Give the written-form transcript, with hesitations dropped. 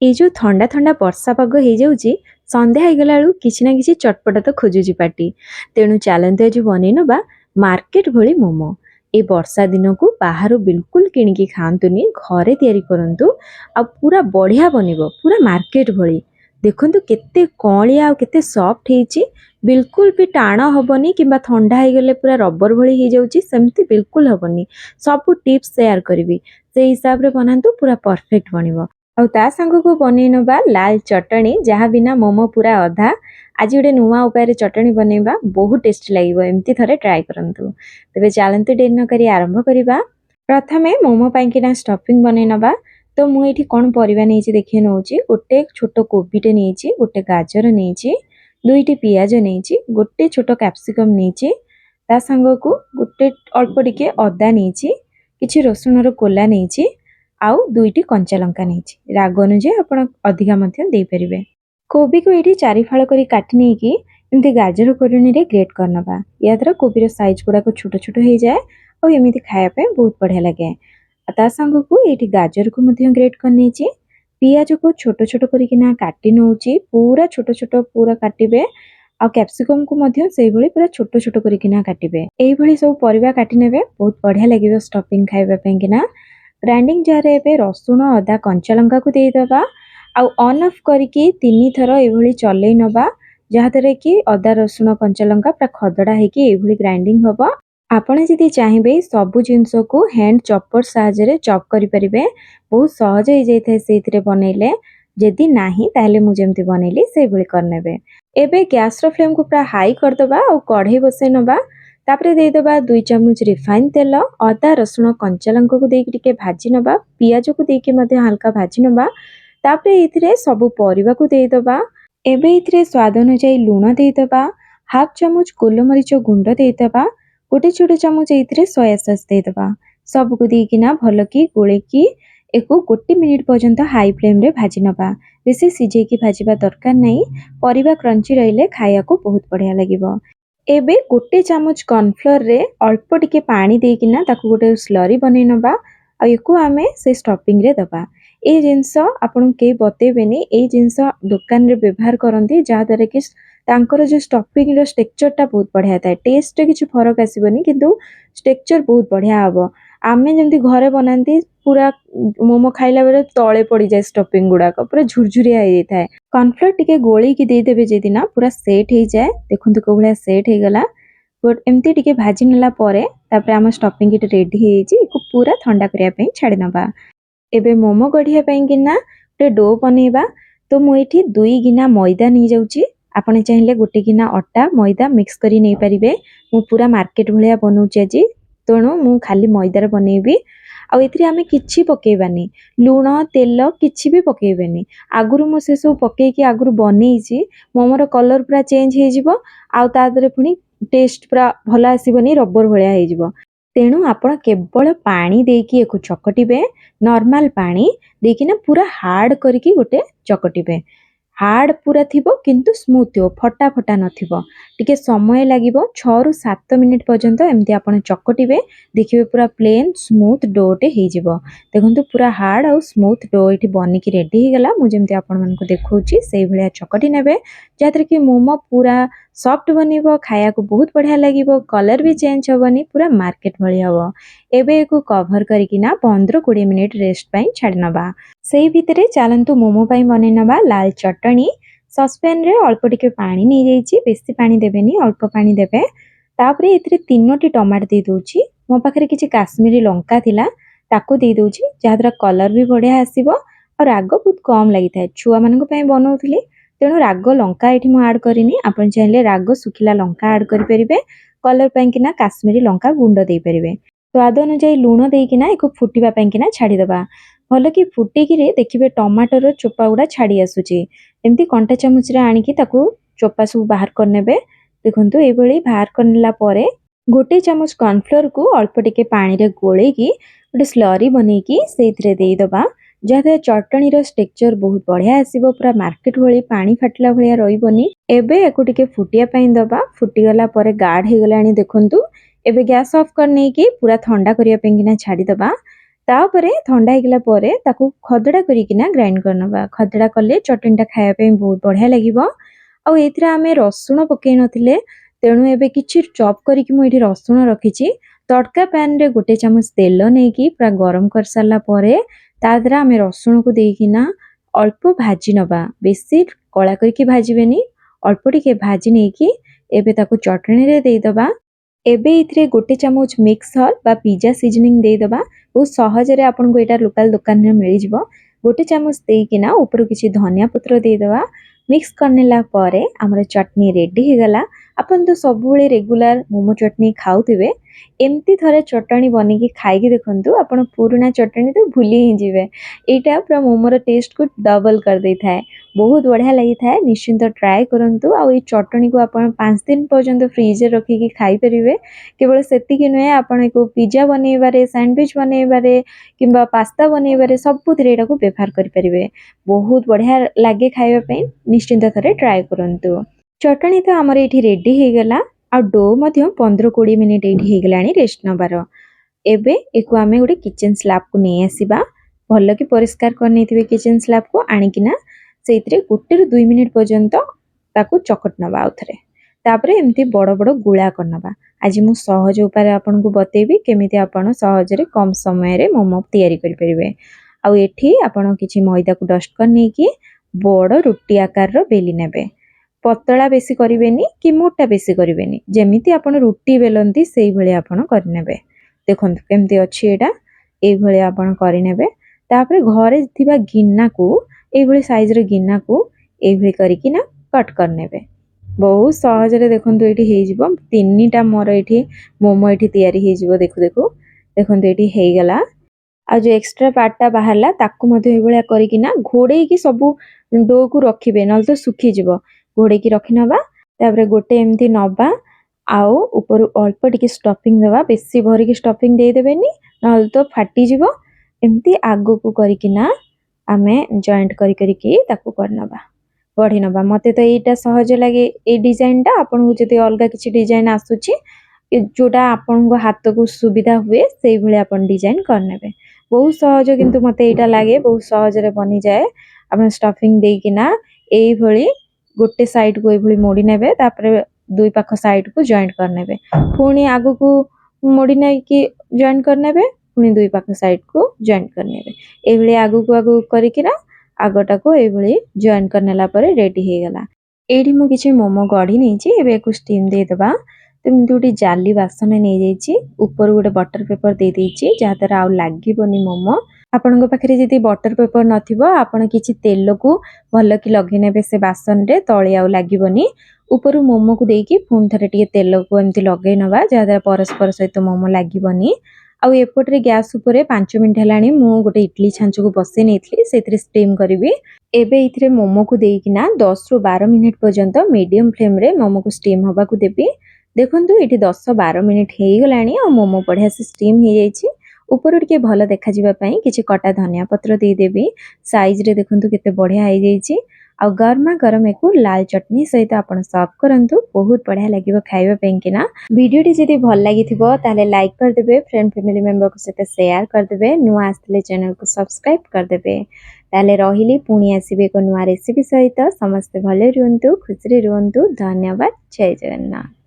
ये जो थंडा थंडा वर्षा पाग हो जाऊँची संध्या होगला बेलू किसी ना किसी चटपटा तो खोजुची पार्टी। तेणु चलते आज बनई नवा मार्केट भली मोमो। ए वर्षा दिन को बाहर बिल्कुल किणिकी खातुनि घरे तैयारी करंतु आ पूरा बढ़िया बनिबो पूरा मार्केट भली। देखंतु केते कलिया आ केते सॉफ्ट हेची, बिल्कुल भी टाण हबनी किंबा ठंडा हो गले पूरा रबर भली हो जाऊँची सेमती बिल्कुल हबनी। सब टिप्स शेयर करबी से हिसाब रे बनांतु पूरा परफेक्ट बनिबो। ଆଉ ତା ସାଙ୍ଗକୁ ବନେଇ ନବା ଲାଲ ଚଟଣି ଯାହା ବିନା ମୋମୋ ପୁରା ଅଧା। ଆଜି ଗୋଟେ ନୂଆ ଉପାୟରେ ଚଟଣି ବନେଇବା, ବହୁତ ଟେଷ୍ଟି ଲାଗିବ। ଏମିତି ଥରେ ଟ୍ରାଏ କରନ୍ତୁ। ତେବେ ଚାଲନ୍ତୁ ଡେରି ନ କରି ଆରମ୍ଭ କରିବା। ପ୍ରଥମେ ମୋମୋ ପାଇଁକିନା ଷ୍ଟଫିଂ ବନେଇ ନବା। ତ ମୁଁ ଏଠି କ'ଣ ପରିବା ନେଇଛି ଦେଖେଇ ନେଉଛି। ଗୋଟେ ଛୋଟ କୋବିଟେ ନେଇଛି, ଗୋଟେ ଗାଜର ନେଇଛି, ଦୁଇଟି ପିଆଜ ନେଇଛି, ଗୋଟେ ଛୋଟ କ୍ୟାପ୍ସିକମ୍ ନେଇଛି, ତା ସାଙ୍ଗକୁ ଗୋଟେ ଅଳ୍ପ ଟିକେ ଅଦା ନେଇଛି, କିଛି ରସୁଣର କୋଲା ନେଇଛି, ଆଉ ଦୁଇଟି कंचा लंका नहीं। राग अनुजाई आप अधिका देपारे। कोबी को ये 4 फाड़ कर काटी नहीं कि एमती गाजर कोरणी रे ग्रेट करनबा। या द्वारा कोबीर साइज गुड़ाक छोट छोट हो जाए और एमती खायापे बहुत बढ़िया लगे। ता संग को ये गाजर को ग्रेट कर नहीं, पियाज को छोट छोट करना काटी नौची, पूरा छोट छोट पूरा काटे। आ कैप्सिकम को से पूरा छोट छोट करना काटे। यही सब परिवा काटी ने बहुत बढ़िया लगे स्टफिंग खाइबापी किना। ग्राइंडिंग जार एबे रसुण अदा कंचा लंका को देदेबा। आउ ऑन ऑफ करके 3 थर एभली चलई नबा, जहा द्वारा कि अदा रसुण कंचा लंका पूरा खदड़ा होगी एभली ग्राइंडिंग हम। आपने जदि चाहिए सबु जिनस को हैंड चॉपर साहाय्य चॉप करि परिबे, बहुत सहज हो जाए से बनइले। जदि नाही ताहले मु जेमती बनइली से भली करनेबे। एबे गैस रो फ्लेम को पूरा हाई करदबा और कढ़ई बसई नबा। तापरे देदेबा 2 चम्मच रिफाइन तेल, अदा रसुण कंचा लंका को देके टिके भाजी नबा, पियाज को देके मध्य हल्का भाजी नबा। तापरे इथिरे सब परिवा को देदेबा। एबे इथिरे स्वाद अनुसार लूण देदेबा, हाफ चम्मच गोलमरीच गुंड देदेबा, गोटे छोटे चम्मच इथिरे सोया सॉस देदेबा। सब को देकिना भलकी गोलेकी एको 1 मिनिट पर्यंत हाई फ्लेम रे भाजी नबा। बेसी सिझेकी भाजीबा दरकार नहीं, परिवा क्रंची रहिले खाया को बहुत बढ़िया लागिबो। एबे गोटे चामच कॉर्नफ्लोर रे अल्प टिके पानी देकिना ताकू गोटे स्लरी बनै नबा। आ एको आमे से स्टफिंग रे दबा। ए जिंस आपन के बतेबेनी, ए जिंस दुकान रे व्यवहार करंती जहा द्वारा कि तांकर जो स्टफिंग रो स्ट्रक्चर टा बहुत बढ़िया थाए। टेस्ट रे किछ फरक आसीबनी किंतु स्ट्रक्चर बहुत बढ़िया हबो। आमे जेमती घरे बनांती पूरा मोमो खाइला बेले तळे पड़ी जाए स्टफिंग गुड़ाक पूरा झुरझुरिया हो जाए। कॉर्नफ्लोर टिके गोली की देदेबे जेदी ना पूरा सेट हो जाए। देखंतु को भलिया सेट हो गला। बट एमती टिके भाजी नेला परे तापरे हम स्टफिंग इट रेडी हो जाई। इको पूरा ठंडा करिया पई छाडी नबा। एबे मोमो गढिया पई किना ते डो बनेबा। तो मु एठी 2 गिना मैदा नहीं जाउची। आपने चाहिले गोटे गिना अटा मैदा मिक्स करी नहीं परिबे। मु पूरा मार्केट भलिया बनौची आजी, तेणु मु खाली मैदार बनेबी। आ एथिरे आमे किछि पकेबानी, लूण तेल किछि भी पकेबेनी। आगुरु मु से सब पकेकी आगुरु बनेइची, मोमोर कलर पूरा चेंज हो जिवो। आ ता दरे पुनी टेस्ट पूरा भला आसीबनी, रबर भलिया हो जिवो। तेणु आपण केवल पानी देकी एको चकटिबे, नॉर्मल पानी देकी ना पूरा हार्ड करके गोटे चकटिबे। हार्ड पूरा थिबो किंतु स्मूथ थिबो, फटा फटा नथिबो। टिके समय लागिबो 6 रु 7 मिनिट पर्यंत एमती आपण चकटिबे। देखिबे पूरा प्लेन स्मूथ डोटे हे जिवो। देखंतु पूरा हार्ड और स्मूथ डो एठी बनिकी रेडी हो गला। मु जेमती आपण मानको देखौची सेही भलिया चकटी नेबे, जातरे कि मोमो पूरा सॉफ्ट बनिबो, खाया को बहुत बढ़िया लागिबो, कलर भी चेंज होबनी, पूरा मार्केट भली हबो। एबे एको कवर करिकिना 15-20 मिनिट रेस्ट पई छाडी नबा। सेही भितरे चालंतु मोमो पई बनै नबा लाल चटनी। सस्पेन रे अल्प टिके पानी नहीं जाइची, बेसी पानी देबेनी, अल्प पानी देबे। तापरे एथिरे 3टी टमाटर दे दोची। मो पाखरे किछि काश्मीरी लंका थिला, ताकू दे दोची, जाद्रा कलर भी बढ़िया आसीबो और राग बहुत कम लागि थाए। छुआ मानको पई बनौथली, तेणु राग लंका एठी मु ऐड करिनी। आपण चाहिले राग सुखिला लंका ऐड करि परिबे। कलर पई किना काश्मीरी लंका गुंड दे परिबे। स्वाद अनुसार लूण देकिना एको फुटिबा पई किना छाडी दबा। भल कि फुटिकी रे देखिबे टमाटर चोपा गुड़ा छाड़ी आसुची। एमती कंटा चामच रे आनिकी ताकू चोपा सब बाहर करनेबे। देखंतु ए भली बाहर करनेला परे गोटे चामच कॉर्नफ्लोर को अल्प टिके पानी रे गोलेकी गोटे स्लरी बनेकी सेइथरे देई दबा। जहां चटनी रो स्ट्रक्चर बहुत बढ़िया आसीबो, पूरा मार्केट भली पानी फाटला भलिया रहिबनी। एबे एको टिके फुटिया पई दबा। फुटी गला परे गाढ़ हे गलानी देखंतु। एबे गैस ऑफ कर नेकी पूरा ठंडा करिया पेंगिना छाडी दबा। तापरे थंडा ହେଇଗଲା ପରେ ତାକୁ ଖଦଡ଼ା କରିକିନା ଗ୍ରାଇଣ୍ଡ କରିନେବା। ଖଦଡ଼ା କଲେ ଚଟଣିଟା ଖାଇବା ପାଇଁ ବହୁତ ବଢ଼ିଆ ଲାଗିବ। ଆଉ ଏଥିରେ ଆମେ ରସୁଣ ପକେଇ ନଥିଲେ, ତେଣୁ ଏବେ କିଛି ଚପ୍ କରିକି ମୁଁ ଏଠି ରସୁଣ ରଖିଛି। ତଡ଼କା ପ୍ୟାନ୍ରେ 1 ଚାମଚ ତେଲ ନେଇକି ପୁରା ଗରମ କରିସାରିଲା ପରେ ତା ଦେହରେ ଆମେ ରସୁଣକୁ ଦେଇକିନା ଅଳ୍ପ ଭାଜି ନେବା। ବେଶୀ କଳା କରିକି ଭାଜିବେନି, ଅଳ୍ପ ଟିକେ ଭାଜି ନେଇକି ଏବେ ତାକୁ ଚଟଣିରେ ଦେଇଦେବା। ଏବେ ଏଥିରେ 1 ଚାମଚ ମିକ୍ସ ହର୍ବ ବା ପିଜ୍ଜା ସିଜନିଂ ଦେଇଦେବା। ବହୁତ ସହଜରେ ଆପଣଙ୍କୁ ଏଇଟା ଲୋକାଲ ଦୋକାନରେ ମିଳିଯିବ। 1 ଚାମଚ ଦେଇକିନା ଉପରୁ କିଛି ଧନିଆ ପତ୍ର ଦେଇଦେବା। ମିକ୍ସ କରିନେଲା ପରେ ଆମର ଚଟଣି ରେଡ଼ି ହେଇଗଲା। ଆପଣ ତ ସବୁବେଳେ ରେଗୁଲାର ମୋମୋ ଚଟଣି ଖାଉଥିବେ, ଏମିତି ଥରେ ଚଟଣି ବନେଇକି ଖାଇକି ଦେଖନ୍ତୁ, ଆପଣ ପୁରୁଣା ଚଟଣି ତ ଭୁଲି ହିଁ ଯିବେ। ଏଇଟା ପୁରା ମୋମୋର ଟେଷ୍ଟକୁ ଡବଲ କରିଦେଇଥାଏ। ବହୁତ ବଢ଼ିଆ ଲାଗିଥାଏ। ନିଶ୍ଚିନ୍ତ ଟ୍ରାଏ କରନ୍ତୁ। ଆଉ ଏଇ ଚଟଣିକୁ ଆପଣ 5 ଦିନ ପର୍ଯ୍ୟନ୍ତ ଫ୍ରିଜରେ ରଖିକି ଖାଇପାରିବେ। କେବଳ ସେତିକି ନୁହେଁ, ଆପଣ ଏକୁ ପିଜ୍ଜା ବନେଇବାରେ, ସ୍ୟାଣ୍ଡୱିଚ୍ ବନେଇବାରେ କିମ୍ବା ପାସ୍ତା ବନେଇବାରେ ସବୁଥିରେ ଏଟାକୁ ବ୍ୟବହାର କରିପାରିବେ। ବହୁତ ବଢ଼ିଆ ଲାଗେ ଖାଇବା ପାଇଁ। ନିଶ୍ଚିନ୍ତ ଥରେ ଟ୍ରାଏ କରନ୍ତୁ। ଚଟଣି ତ ଆମର ଏଇଠି ରେଡ଼ି ହେଇଗଲା। ଆଉ ଡୋ ମଧ୍ୟ 15-20 ମିନିଟ୍ ଏଇଠି ହେଇଗଲାଣି ରେଷ୍ଟ ନେବାର। ଏବେ ଏକୁ ଆମେ ଗୋଟେ କିଚେନ୍ ସ୍ଲାବକୁ ନେଇ ଆସିବା। ଭଲକି ପରିଷ୍କାର କରିନେଇଥିବେ କିଚେନ୍ ସ୍ଲାବକୁ ଆଣିକିନା ସେଇଥିରେ 1ରୁ 2 ମିନିଟ୍ ପର୍ଯ୍ୟନ୍ତ ତାକୁ ଚକଟି ନେବା ଆଉଥରେ। ତାପରେ ଏମିତି ବଡ଼ ବଡ଼ ଗୁଳା କରିନେବା। ଆଜି ମୁଁ ସହଜ ଉପାୟରେ ଆପଣଙ୍କୁ ବତେଇବି କେମିତି ଆପଣ ସହଜରେ କମ୍ ସମୟରେ ମୋମୋ ତିଆରି କରିପାରିବେ। ଆଉ ଏଠି ଆପଣ କିଛି ମଇଦାକୁ ଡଷ୍ଟ କରିନେଇକି ବଡ଼ ରୁଟି ଆକାରର ବେଲି ନେବେ। ପତଳା ବେଶୀ କରିବେନି କି ମୋଟା ବେଶୀ କରିବେନି, ଯେମିତି ଆପଣ ରୁଟି ବେଲନ୍ତି ସେଇଭଳି ଆପଣ କରିନେବେ। ଦେଖନ୍ତୁ କେମିତି ଅଛି ଏଇଟା, এইଭଳି ଆପଣ କରିନେବେ। ତାପରେ ଘରେ ଥିବା ଗିନାକୁ, এইଭଳି ସାଇଜର ଗିନାକୁ এইଭଳି କରିକିନା କଟ୍ କରିନେବେ। ବହୁତ ସହଜରେ ଦେଖନ୍ତୁ ଏଇଠି ହେଇଯିବ। 3ଟା ମୋର ଏଇଠି ମୋମୋ ଏଇଠି ତିଆରି ହେଇଯିବ। ଦେଖନ୍ତୁ ଏଇଠି ହେଇଗଲା। ଆଉ ଯେଉଁ ଏକ୍ସଟ୍ରା ପାର୍ଟଟା ବାହାରିଲା ତାକୁ ମଧ୍ୟ ଏଇଭଳିଆ କରିକିନା ଘୋଡ଼େଇକି ସବୁ ଡୋକୁ ରଖିବେ, ନହେଲେ ତ ଶୁଖିଯିବ। ଘୋଡ଼େଇକି ରଖିନେବା। ତାପରେ ଗୋଟେ ଏମିତି ନେବା, ଆଉ ଉପରୁ ଅଳ୍ପ ଟିକେ ଷ୍ଟଫିଂ ଦେବା। ବେଶୀ ଭରିକି ଷ୍ଟଫିଂ ଦେଇଦେବେନି, ନହେଲେ ତ ଫାଟିଯିବ। ଏମିତି ଆଗକୁ କରିକିନା ଆମେ ଜଏଣ୍ଟ କରିକି ତାକୁ କରିନେବା, ଗଢ଼ି ନେବା। ମୋତେ ତ ଏଇଟା ସହଜ ଲାଗେ ଏଇ ଡିଜାଇନଟା। ଆପଣଙ୍କୁ ଯଦି ଅଲଗା କିଛି ଡିଜାଇନ ଆସୁଛି, ଯେଉଁଟା ଆପଣଙ୍କ ହାତକୁ ସୁବିଧା ହୁଏ ସେଇଭଳି ଆପଣ ଡିଜାଇନ କରିନେବେ। ବହୁତ ସହଜ, କିନ୍ତୁ ମୋତେ ଏଇଟା ଲାଗେ ବହୁତ ସହଜରେ ବନିଯାଏ। ଆପଣ ଷ୍ଟଫିଂ ଦେଇକିନା এইଭଳି ଗୋଟେ ସାଇଡକୁ এইଭଳି ମୋଡ଼ି ନେବେ। ତାପରେ ଦୁଇ ପାଖ ସାଇଡକୁ ଜଏଣ୍ଟ କରିନେବେ। ପୁଣି ଆଗକୁ ମୋଡ଼ି ନେଇକି ଜଏଣ୍ଟ କରିନେବେ। ପୁଣି ଦୁଇ ପାଖ ସାଇଡକୁ ଜଏଣ୍ଟ କରିନେବେ। এইଭଳି ଆଗକୁ କରିକିନା ଆଗଟାକୁ এইଭଳି ଜଏଣ୍ଟ କରିନେଲା ପରେ ରେଡ଼ି ହେଇଗଲା। ଏଇଠି ମୁଁ କିଛି ମୋମୋ ଗଢ଼ି ନେଇଛି। ଏବେ ଏକୁ ଷ୍ଟିମ୍ ଦେଇଦେବା। ତ ଏମିତି ଗୋଟେ ଜାଲି ବାସନ ନେଇଯାଇଛି, ଉପରୁ ଗୋଟେ ବଟର ପେପର ଦେଇଦେଇଛି, ଯାହାଦ୍ୱାରା ଆଉ ଲାଗିବନି ମୋମୋ। ଆପଣଙ୍କ ପାଖରେ ଯଦି ବଟର ପେପର ନଥିବ, ଆପଣ କିଛି ତେଲକୁ ଭଲକି ଲଗେଇ ନେବେ ସେ ବାସନରେ, ତଳେ ଆଉ ଲାଗିବନି। ଉପରୁ ମୋମୋକୁ ଦେଇକି ପୁଣି ଥରେ ଟିକେ ତେଲକୁ ଏମିତି ଲଗେଇ ନେବା, ଯାହାଦ୍ୱାରା ପରସ୍ପର ସହିତ ମୋମୋ ଲାଗିବନି। ଆଉ ଏପଟରେ ଗ୍ୟାସ୍ ଉପରେ 5 ମିନିଟ୍ ହେଲାଣି ମୁଁ ଗୋଟେ ଇଡଲି ଛାଞ୍ଚକୁ ବସେଇ ନେଇଥିଲି, ସେଥିରେ ଷ୍ଟିମ୍ କରିବି। ଏବେ ଏଥିରେ ମୋମୋକୁ ଦେଇକିନା 10ରୁ 12 ମିନିଟ୍ ପର୍ଯ୍ୟନ୍ତ ମିଡ଼ିୟମ୍ ଫ୍ଲେମ୍ରେ ମୋମୋକୁ ଷ୍ଟିମ୍ ହେବାକୁ ଦେବି। ଦେଖନ୍ତୁ ଏଠି 10-12 ମିନିଟ୍ ହେଇଗଲାଣି, ଆଉ ମୋମୋ ବଢ଼ିଆ ସେ ଷ୍ଟିମ୍ ହେଇଯାଇଛି। ଉପରୁ ଟିକେ ଭଲ ଦେଖାଯିବା ପାଇଁ କିଛି କଟା ଧନିଆ ପତ୍ର ଦେଇଦେବି। ସାଇଜରେ ଦେଖନ୍ତୁ କେତେ ବଢ଼ିଆ ହେଇଯାଇଛି। ଆଉ ଗରମା ଗରମ ଏକୁ ଲାଲ ଚଟଣି ସହିତ ଆପଣ ସର୍ଭ କରନ୍ତୁ। ବହୁତ ବଢ଼ିଆ ଲାଗିବ ଖାଇବା ପାଇଁକିନା। ଭିଡ଼ିଓଟି ଯଦି ଭଲ ଲାଗିଥିବ ତାହେଲେ ଲାଇକ୍ କରିଦେବେ, ଫ୍ରେଣ୍ଡ ଫ୍ୟାମିଲି ମେମ୍ବରଙ୍କ ସହିତ ସେୟାର କରିଦେବେ, ନୂଆ ଆସିଥିଲେ ଚ୍ୟାନେଲକୁ ସବସ୍କ୍ରାଇବ୍ କରିଦେବେ। ତାହେଲେ ରହିଲି, ପୁଣି ଆସିବେ ଏକ ନୂଆ ରେସିପି ସହିତ। ସମସ୍ତେ ଭଲରେ ରୁହନ୍ତୁ, ଖୁସିରେ ରୁହନ୍ତୁ। ଧନ୍ୟବାଦ। ଜୟ ଜଗନ୍ନାଥ।